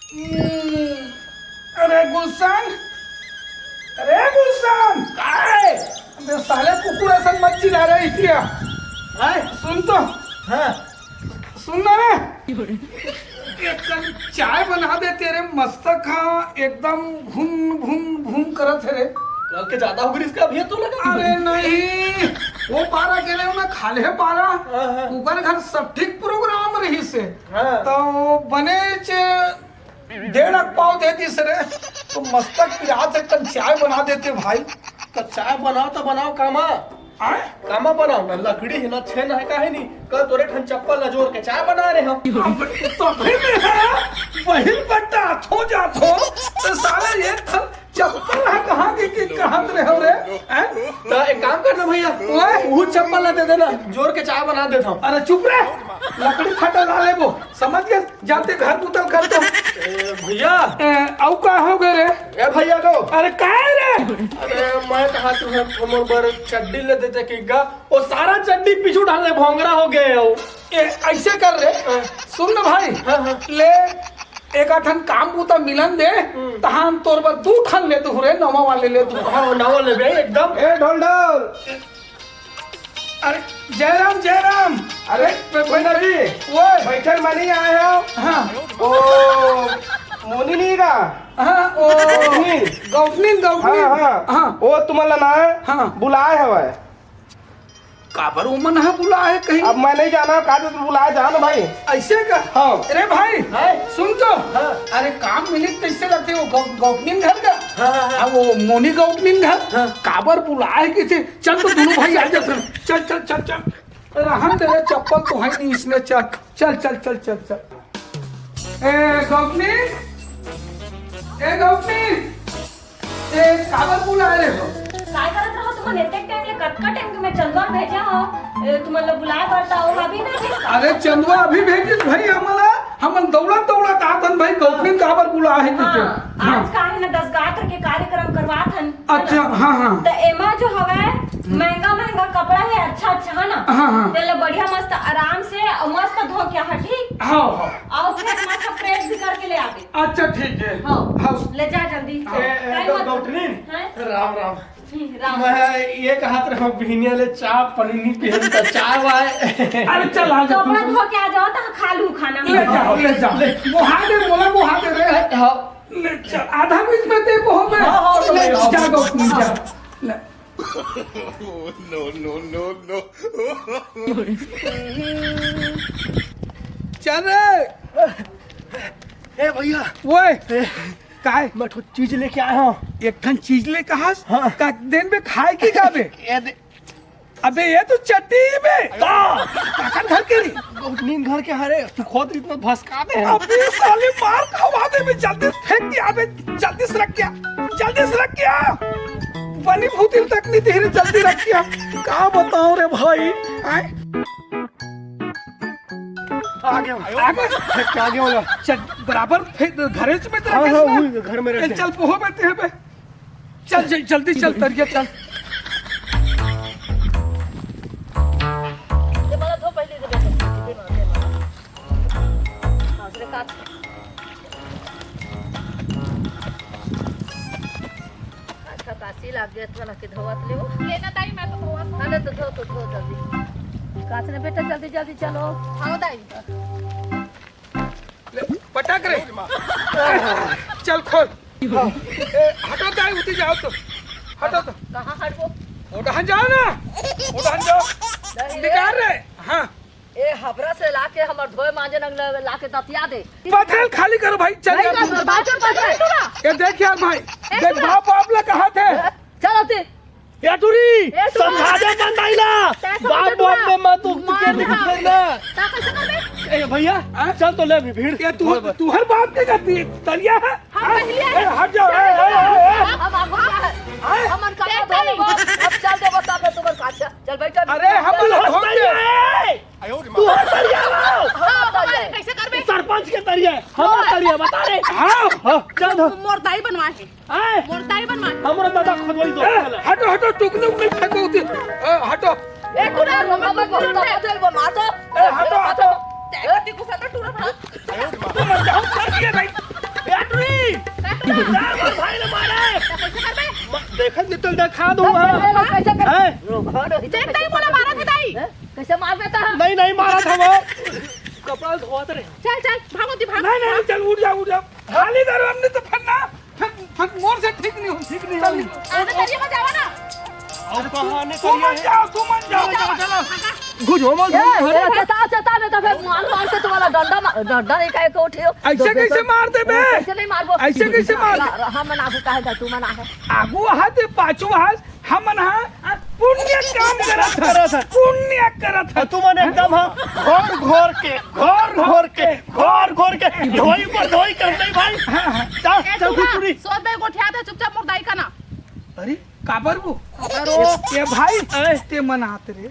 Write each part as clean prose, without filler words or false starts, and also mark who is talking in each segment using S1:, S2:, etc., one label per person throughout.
S1: अरे गुलशन, अरे गुलशन काय अबे साले कुकुर असं मत चिल्ला रहा है इतिया हाय सुन तो हाँ सुन ना रे एकदम चाय बना दे तेरे मस्त खा एकदम भून भून भून करत है रे
S2: कल के ज्यादा हो गई इसका अभी तो लगा।
S1: अरे नहीं वो पारा गेले ना खाले पारा कुकर घर सब ठीक प्रोग्राम रही से तो बने चे 1.5 पाव दे दी सरे तो मस्तक पिराज एकदम चाय बना देते भाई।
S2: तो चाय बनाओ तो बनाओ कामा
S1: आए
S2: कामा बनाओ ना लकड़ी है ना छेन है का है नहीं कल तोरे ठन चप्पल न जोड़ के चाय बना रहे हम
S1: तो फिर बहिल बट्टा थो जा थो तो साला ये चप्पल है कहाँ की कहाँ रहे हो रे
S2: तो एक काम करना भैया वो चप्पल ना दे देना जोड़ के चाय बना देता हूँ।
S1: अरे चुप रे लकड़ी फटा ला ले वो समझ गए जाते घर पुतल कर दो
S2: भैया
S1: औ का हो गए रे
S2: ए भैया को
S1: अरे काय रे
S2: अरे मैं कहा तुम बर चड्डी ले देते कि गा वो सारा चड्डी पीछू डालने भोंगरा हो गए हो
S1: ऐसे कर रे सुन ना भाई ले एक आठन काम पुता मिलन दे तहां तोर पर 2 ठन ले तू रे नवा वाले ले तू
S2: हाँ नवा ले बे एकदम
S3: ए ढोल ढोल
S1: अरे जयराम
S3: अरे पंडरी
S1: वो
S3: बैठल मनी आए हो
S1: हाँ
S3: ओ मोनी नहीं का
S1: हाँ ओ गौतनी
S3: हाँ
S1: हाँ
S3: वो तुम्हारा ना
S1: हाँ
S3: बुलाए हवा
S1: काबर उमन है बुला है कहीं
S3: अब मैं नहीं जाना का तो बुलाए जाना भाई
S1: ऐसे का
S3: हाँ
S1: अरे भाई सुन तो अरे काम मिले कैसे लगते वो गौतनी घर का हाँ वो मोनी गौतनी घर काबर बुलाए किसे चल तो दोनों भाई आ जाते चल चल चल चल रहन तेरे चप्पल तो है नहीं इसमें चल चल चल चल चल चल ए गौतनी काबर बुलाए रे हो
S4: काय करत रहो तुम्हाला येते टाइम ले कटका टाइम के मैं चंदवा भेजा हो तुम्हाला बुलाया करता हो अभी नहीं
S1: अरे चंदवा अभी भेजिस भाई हम दौड़त आतन भाई गौतमी काबर बुला है तुझे
S4: आज का है ना 10 गात्र के कार्यक्रम करवात हन
S1: अच्छा हाँ
S4: तो एमा जो हवे महंगा कपड़ा है अच्छा है ना
S1: हाँ
S4: तेले बढ़िया मस्त आराम से और मस्त धो के हा ठीक
S1: हाँ
S4: और फिर मस्त प्रेस भी करके ले आवे
S1: अच्छा ठीक है
S4: हाँ ले जा जल्दी
S2: गौतनी राम राम
S4: राम
S2: मैं ये कहा था बहनिया ले चाय पनीनी पहनता चाय वाय
S1: अरे चल आ जा
S4: कपड़ा धो के आ जाओ तो खा लूं खाना
S1: ले जाओ बुहा दे रे ले चल आधा बीच में दे बहु में ले जा गौतमी जा ले
S5: no.
S1: चल रे
S2: ए भैया
S1: वो काय
S2: मैं तो चीज लेके आया हूँ
S1: एक ठन चीज ले कहा
S2: हाँ।
S1: का दिन में खाए की काबे अबे ये तो चट्टी में काकन घर के
S2: गौतनी घर के हरे तू खुद इतना भसकाते हैं
S1: अबे साले मार खवा दे में जल्दी फेंक दिया अबे जल्दी से रख गया बनी भूतिल तक नहीं धीरे जल्दी रख गया का बताऊं रे भाई आगे
S2: वाला
S1: चल बराबर घरे में
S2: घर में रख
S1: चल पोहो बैठे हैं बे चल जल्दी चल तरिया चल
S6: काशी लाग गया था ना कि धोवत ले वो लेना ताई मैं तो धोवत हां तो धो जल्दी काश ने बेटा जल्दी चलो हां दाई
S1: पटक रे चल खोल हटो दाई उठी जाओ तो हटो तो
S6: कहां हटबो
S1: उधर जाओ निकाल रे हां
S6: ए हबरा से लाके हमर धोए मांजे नग लाके ततिया दे
S1: बथेल खाली करो भाई चल यार ये देख यार भाई देख बाप लोग कहां थे
S6: चलो ते
S2: या टूरी समझा बंद आइला बाप में मत के निकलना
S6: ता कैसे करबे
S2: ए भैया चल तो ले भीड़
S1: ये तू हर बात के करती तलिया है
S6: हम पहले
S1: हट जाओ
S6: हम हमर का धोले अब चल दे बता के तुमर काचा चल बैठ
S1: अरे हम लोग
S2: तू हर तरिया
S6: हां कैसे करबे
S2: सरपंच के तरिया हम तरिया बता रे
S1: हां
S2: चल
S6: मोरताई बनवा है मोरताई बनवा
S2: हमरा दादा खोदवाई दो
S1: हटो टुकने में फेंको उधर हटो
S6: ए टूरा हम बहुत होटल बना तो
S1: हटो
S6: ते को साथ टूरा बना
S1: तुम जाओ कर दिया भाई
S2: भाई ने मारे
S6: कैसे कर बे
S2: देखत निकल दिखा दूंगा
S6: कैसे कर
S2: हैं?
S6: चेक नहीं बोला मारा था दाई कैसे मार देता है
S2: नहीं मारा था वो कपड़ा धोते रहे
S6: चल चल भागो दी भाग
S1: नहीं चल उठ जा खाली दरो हमने तो फटना फट मोर से ठीक नहीं हो
S6: आने करिए मत जावा ना
S2: और बहाने
S1: तू मत जाओ चलो
S2: घुसो मत
S6: चता नहीं तो फिर मार के तुम्हारा डंडा नहीं काहे को उठियो
S1: ऐसे कैसे मार दे बे
S6: कैसे नहीं मारबो
S1: ऐसे कैसे मार दे?
S6: हम मना को कहे तू मना है
S1: आगू हाथ पाछू हाथ हम पुण्य काम करत है पुण्य करत है
S2: तू मन एकदम घोर के धोई पर धोई कर दे भाई चल चल
S6: सोच दे गोठिया दे चुपचाप मुर्दाई का ना
S1: अरे काबर वो ये भाई ते मनाते रे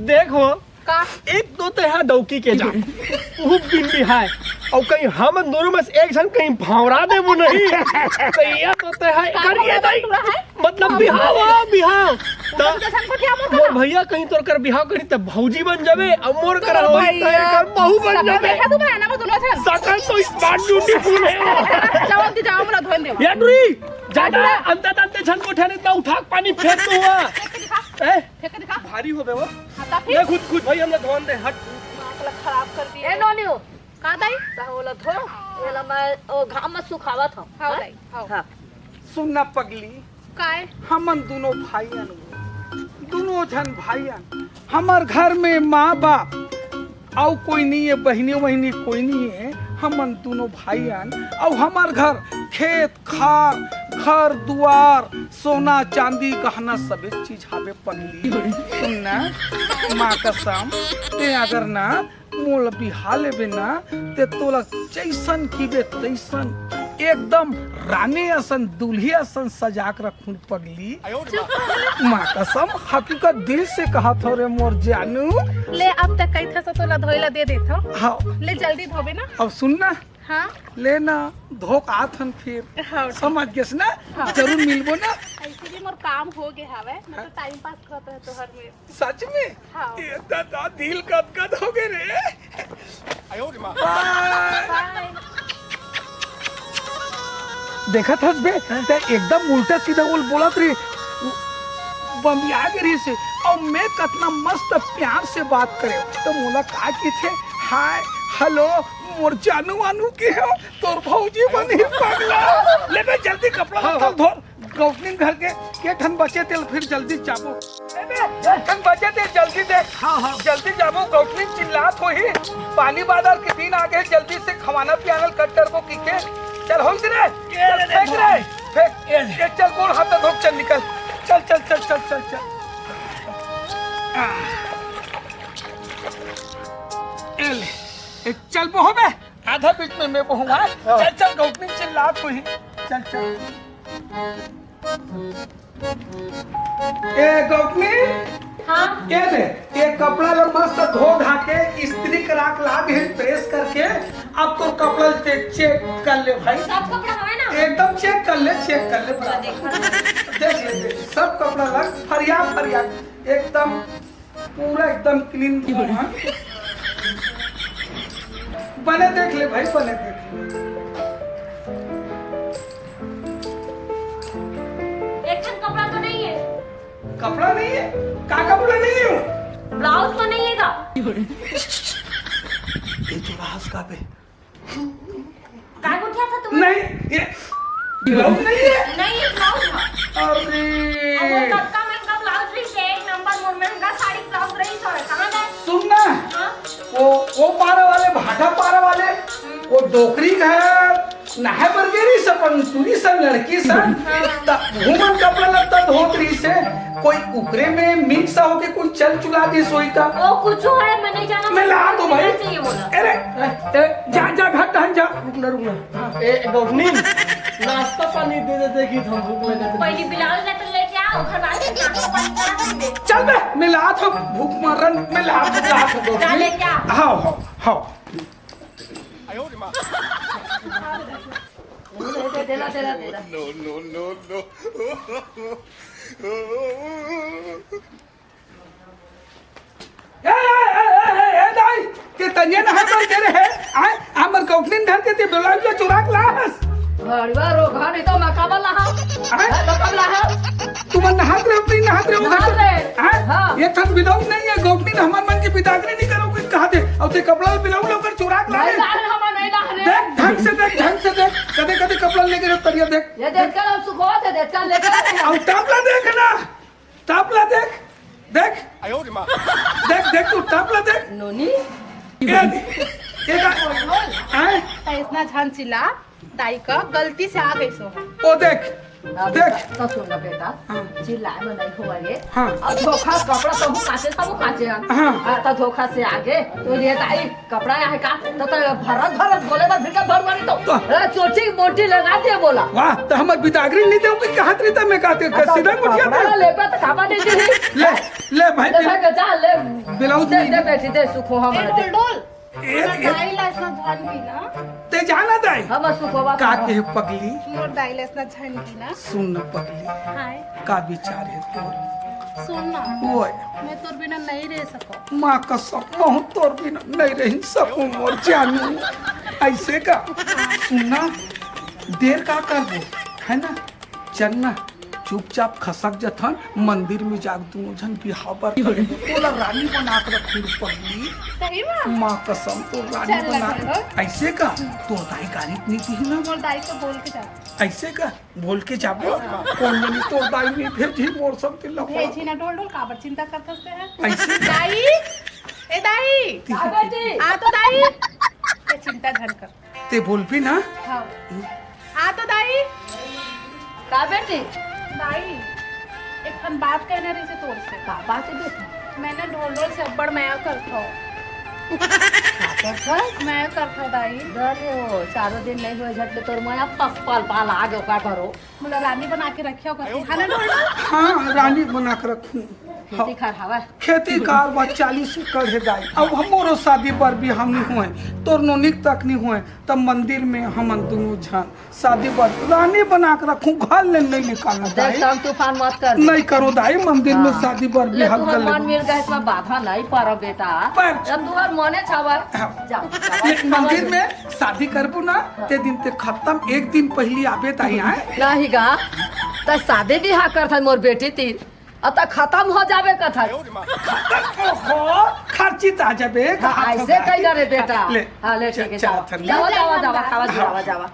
S2: देखो
S6: का
S2: एक दो तो है दौकी के जा वो बिंदी है और कहीं हम दोनों में से एक जन कहीं भावरा दे वो नहीं तो ये तो है करिए नहीं मतलब बिहाव मोर भैया कहीं तोर कर बिहाव करी तब भौजी बन जावे और मोर कर होई त एकर बहू बन जावे
S6: देखा तू बना ना दुनो छन
S2: सकल तो स्मार्ट ब्यूटीफुल है
S6: जाओ दी जाओ मला धोन दे
S2: या डुरी जाजा अंत छन को ठने त उठा पानी फेंक दो हुआ ए
S6: फेंक दिखा
S2: भारी हो बे वो
S6: खाता
S2: ये
S6: फिर
S2: खुद भाई हमने धोन दे हट
S6: माकला खराब कर दिया ए नोनियो का दाई तावला धो एला मैं ओ घाम में सुखावा था हां दाई हां
S1: सुनना पगली
S6: काय
S1: हमन दोनों भाईयन दोनों जन भाईयन हमार घर में माँ बाप और कोई नहीं है बहनी वहनी कोई नहीं है हमन दोनों भाईयन और हमार घर खेत खार घर दुआर सोना चांदी गहना सभी चीज हवे पगली सुनना माँ कसम ते अगर ना मोल बिहा लेबे ना ते तोला जैसन कीबे तैसन एकदम रानी असन दुल्ही असन सजा के रखूं पगली माँ कसम हकीकत दिल से कहा थो रे मोर जानू
S6: ले अब तक कई था तो ला धोइला दे देथो
S1: हाँ
S6: ले जल्दी धोबे ना
S1: अब सुनना
S6: हां
S1: लेना धोक आथन फिर
S6: हाँ
S1: समझ गेस ना जरूर मिलबो ना
S6: ऐसे भी मोर काम हो गए हवे मैं तो टाइम पास करत है तोहर में
S1: सच में
S6: हाँ।
S1: ये दादा दिल गदगद हो गए रे
S6: बाय
S1: देखा था बे ते एकदम उल्टा सीधा बोलत रही बमिया गरी से और मैं कितना मस्त प्यार से बात करे तो मोला का की थे हाय हेलो मोर जानू वानू के हो तोर भौजी बनी पगला ले बे जल्दी कपड़ा बदल धो गौतनी घर के ठन बचे तेल फिर जल्दी चाबो ले बे ठन बचे तेल जल्दी दे हां जल्दी जाबो गौतनी चिल्लात होही पानी बादल के दिन आ गए जल्दी से खवाना पियानल कट्टर को की के चल हो रे फेंक रे फेंक ये चल बोल हाथ धो चल निकल चल चल चल चल चल चल चल बहो बे आधा बीच में मैं बहूंगा चल चल गौतमी चिल्लात हुई चल चल ए गौतमी
S4: हाँ
S1: ये दे ये कपड़ा लो मस्त धो धा के इस्त्री करा के ला दे प्रेस करके अब तो कपड़ा चेक कर ले भाई
S4: सब कपड़ा हवे ना
S1: एकदम चेक कर ले देख ले सब कपड़ा लग फरिया एकदम पूरा एकदम क्लीन बने देख ले भाई बने देख ले
S4: एक ठन कपड़ा तो नहीं है
S1: कपड़ा नहीं है का कपड़ा नहीं है
S4: ब्लाउज तो नहीं है का
S1: ये थोड़ा हंस का पे
S4: काय उठा था तुम
S1: नहीं ये ब्लाउज नहीं है
S4: नहीं ये ब्लाउज है
S1: अरे
S4: अब वो कक्का महंगा ब्लाउज भी से एक नंबर मोर महंगा साड़ी ब्लाउज रही तो कहां गए
S1: सुनना
S4: हां
S1: वो पारा वाले भाटा पारा वाले वो डोकरी घर नहा बरगेरी सपन तुरी सब लड़की सब घूमन कपड़ा लगता धोतरी से कोई ऊपरे में मिक्स होके कोई चल चुला दी सोई का
S4: वो कुछ है मैं नहीं जाना
S1: मैं ला दो भाई
S4: चाहिए बोला
S1: अरे जा घट हन जा
S2: रुकना ए गौतमी नाश्ता पानी दे देते कि हम भूख लगा
S4: पहली ब्लाउज लेके आओ घर वाले नाश्ता पानी करा देंगे
S1: चल बे मैं ला था भूख मरन मैं ला
S4: जा लेके आ
S1: हाँ
S6: देला
S1: दाई के तनिया ना है तेरे है हमर कौटलिन घर के ते ब्लाउज में चुरा के लास
S6: घड़वा रोगा नहीं तो मकाबल नहाओ मकाबल नहाओ
S1: तुम नहात रहे हो नहीं नहात रहे हो
S6: नहात रहे। हाँ।
S1: ये थन ब्लाउज नहीं है गोपनी ने हमार मन की बिदागरी नहीं करो कुछ कहा दे अब ते कपड़ा ब्लाउज लेकर चुरा के लाए
S6: नहीं ला रहे
S1: देख ढंग से देख कदे कदे कपड़ा लेके तरिया देख
S6: ये देख कर हम सुखवा थे देख कर लेकर
S1: अब टापला देख ना टापला देख देख देख देख तू टापला देख
S6: नोनी
S1: ये आए
S5: इतना झान चिल्ला दाई का गलती से आ गई सो
S1: ओ देख देख
S6: तो सुन ना बेटा चिल्लाए में नहीं हुआ ये
S1: हाँ।
S6: अब धोखा कपड़ा तो हूँ काचे सब काचे
S1: हाँ।
S6: तो धोखा से आगे तो ये ताई कपड़ा है का तो भरत भरत बोले ना फिर भर मारी तो चोटी मोटी लगाते बोला
S1: वाह तो हमार बिदागरी नहीं दे कि कहात रही था मैं कहते सीधा मुठिया
S6: कपड़ा
S1: दे
S6: लेकर तो खावा नहीं दे
S1: ले भाई
S6: ले भाई जा ले
S1: ब्लाउज
S6: दे
S1: नहीं
S6: दे बेटी दे सुखो हमारे दे
S5: डोल
S1: एक
S5: दाई ला इतना झान की ना
S1: ते जाना दाई
S6: हम सुखवा
S1: का के पगली
S5: मोर दाई ला इतना झान की ना
S1: सुन न पगली
S5: हाय
S1: का विचार है तोर
S5: सुन ना
S1: ओए
S5: मैं तोर बिना नहीं रह सको
S1: माँ का सपना हूँ तोर बिना नहीं रही सकूं और जानू ऐसे का सुनना देर का करबो है ना चलना चुपचाप खसक जथन मंदिर में जाग दूं जन बिहावर करेंगे तोला रानी बना के रखूं पगली
S5: सही में
S1: माँ कसम तो रानी
S5: चल
S1: बना
S5: लगा।
S1: ऐसे का तो दाई गाड़ी नहीं थी ना
S5: मोर दाई को बोल के जा
S1: ऐसे का बोल के जाबो कौन जनी तो दाई नहीं फिर जी मोर सब के लफड़ा
S5: भेजी ना डोल डोल काबर चिंता करते हंसते हैं
S1: ऐसे
S5: दाई ए दाई
S6: आ बेटी
S5: आ तो दाई ये चिंता झन कर
S1: ते बोल भी ना
S5: हाँ आ तो दाई
S6: का बेटी
S5: दाई एक फन बात कहने रही से तोर से
S6: का बात है बेटी
S5: मैंने ढोल ढोल से अब्बड़ मैं करता हूँ मैं करता हूँ दाई
S6: अरे ओ चारों दिन नहीं हुए झट तोर माया पसपाल पाल आ गयो का करो
S5: मतलब रानी बना के रखियो करती खाना ढोल ढोल
S1: हाँ रानी बना के रखूं
S6: खेती खा हवा
S1: खेती कार बा 40 एकड़ है दाई अब हमारो शादी पर भी हम नहीं हुए तोर नोनिक तक नहीं हुए तब मंदिर में हम दोनों जन शादी पर रानी बना के रखूं घर ले नहीं निकालना
S6: देख
S1: दाई
S6: तुम तूफान मत कर
S1: नहीं करो दाई मंदिर में
S6: हाँ।
S1: शादी पर भी
S6: ले
S1: हम
S6: तुम्हार
S1: कर
S6: मन मिल गए इसमें बाधा नहीं पड़ो बेटा
S1: पर-
S6: जब तुम्हार मने छावा
S1: हाँ।
S6: जाओ
S1: ले मंदिर में शादी करबो ना ते दिन ते खत्म एक दिन पहले आबे ताई आए
S6: नहीं गा त शादी बियाह करथन मोर बेटी तीर अत खत्म हो जावे कथा
S1: ओहो खर्ची ता जाबे
S6: ऐसे कही जा रे बेटा
S1: ले
S6: हाँ ले ठीक है
S1: चल,
S6: जाओ
S1: चल,
S6: जावा जावा जावा खावा जावा जावा